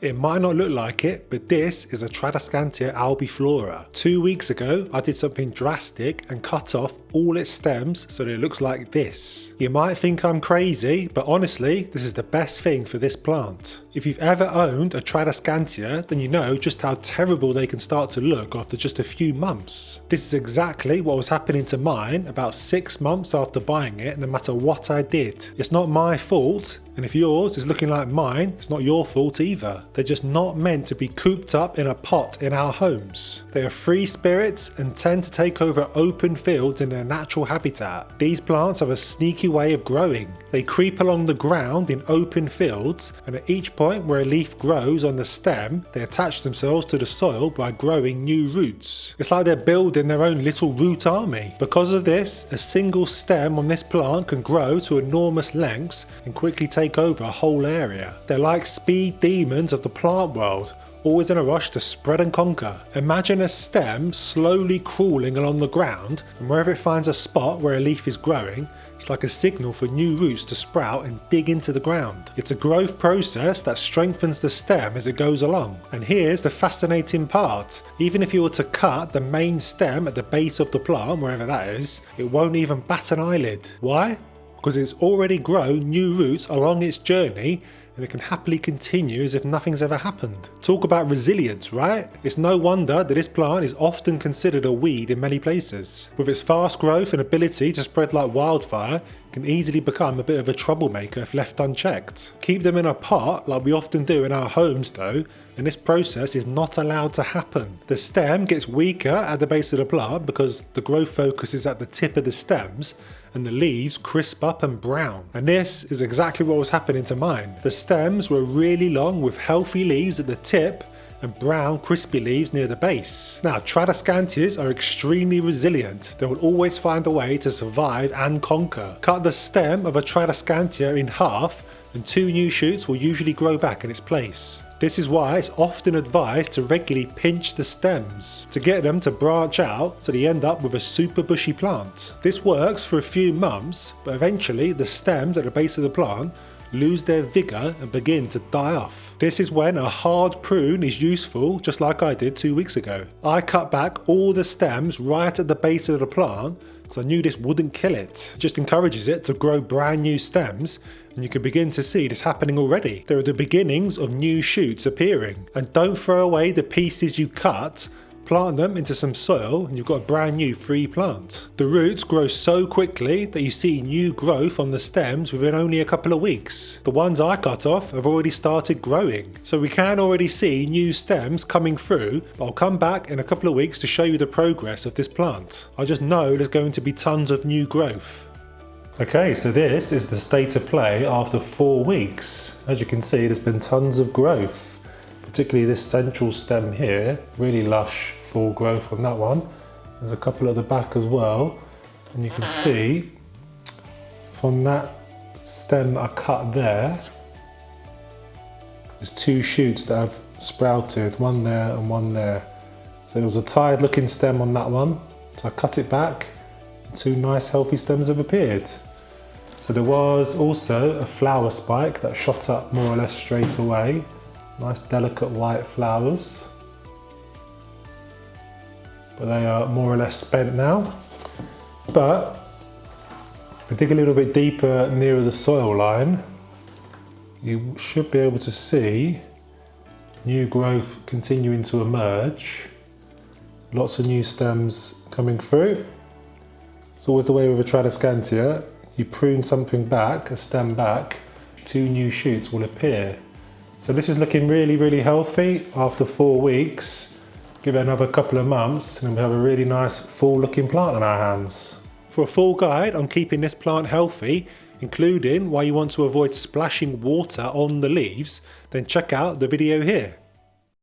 It might not look like it, but this is a Tradescantia albiflora. 2 weeks ago, I did something drastic and cut off all its stems so that it looks like this. You might think I'm crazy, but honestly, this is the best thing for this plant. If you've ever owned a Tradescantia, then you know just how terrible they can start to look after just a few months. This is exactly what was happening to mine about 6 months after buying it, no matter what I did. It's not my fault. And if yours is looking like mine, it's not your fault either. They're just not meant to be cooped up in a pot in our homes. They are free spirits and tend to take over open fields in their natural habitat. These plants have a sneaky way of growing. They creep along the ground in open fields, and at each point where a leaf grows on the stem, they attach themselves to the soil by growing new roots. It's like they're building their own little root army. Because of this, a single stem on this plant can grow to enormous lengths and quickly take over a whole area. They're like speed demons of the plant world, always in a rush to spread and conquer. Imagine a stem slowly crawling along the ground, and wherever it finds a spot where a leaf is growing, it's like a signal for new roots to sprout and dig into the ground. It's a growth process that strengthens the stem as it goes along. And here's the fascinating part. Even if you were to cut the main stem at the base of the plant, wherever that is, it won't even bat an eyelid. Why? Because it's already grown new roots along its journey, and it can happily continue as if nothing's ever happened. Talk about resilience, right? It's no wonder that this plant is often considered a weed in many places. With its fast growth and ability to spread like wildfire, it can easily become a bit of a troublemaker if left unchecked. Keep them in a pot like we often do in our homes though, and this process is not allowed to happen. The stem gets weaker at the base of the plant because the growth focus is at the tip of the stems, and the leaves crisp up and brown. And this is exactly what was happening to mine. The stems were really long with healthy leaves at the tip and brown crispy leaves near the base. Now, Tradescantias are extremely resilient. They will always find a way to survive and conquer. Cut the stem of a Tradescantia in half and 2 new shoots will usually grow back in its place. This is why it's often advised to regularly pinch the stems to get them to branch out so that you end up with a super bushy plant. This works for a few months, but eventually the stems at the base of the plant lose their vigour and begin to die off. This is when a hard prune is useful, just like I did 2 weeks ago. I cut back all the stems right at the base of the plant because I knew this wouldn't kill it. It just encourages it to grow brand new stems, and you can begin to see this happening already. There are the beginnings of new shoots appearing. And don't throw away the pieces you cut. Plant them into some soil and you've got a brand new free plant. The roots grow so quickly that you see new growth on the stems within only a couple of weeks. The ones I cut off have already started growing. So we can already see new stems coming through, but I'll come back in a couple of weeks to show you the progress of this plant. I just know there's going to be tons of new growth. Okay, so this is the state of play after 4 weeks. As you can see, there's been tons of growth, particularly this central stem here, really lush full growth on that one. There's a couple at the back as well, and you can see from that stem that I cut there, there's 2 shoots that have sprouted, one there and one there. So it was a tired looking stem on that one, so I cut it back, and 2 nice healthy stems have appeared. So there was also a flower spike that shot up more or less straight away. Nice delicate white flowers. But they are more or less spent now. But if we dig a little bit deeper nearer the soil line, you should be able to see new growth continuing to emerge. Lots of new stems coming through. It's always the way with a Tradescantia. You prune something back, a stem back, 2 new shoots will appear. So this is looking really, really healthy after 4 weeks. Give it another couple of months and we have a really nice full looking plant on our hands. For a full guide on keeping this plant healthy, including why you want to avoid splashing water on the leaves, then check out the video here.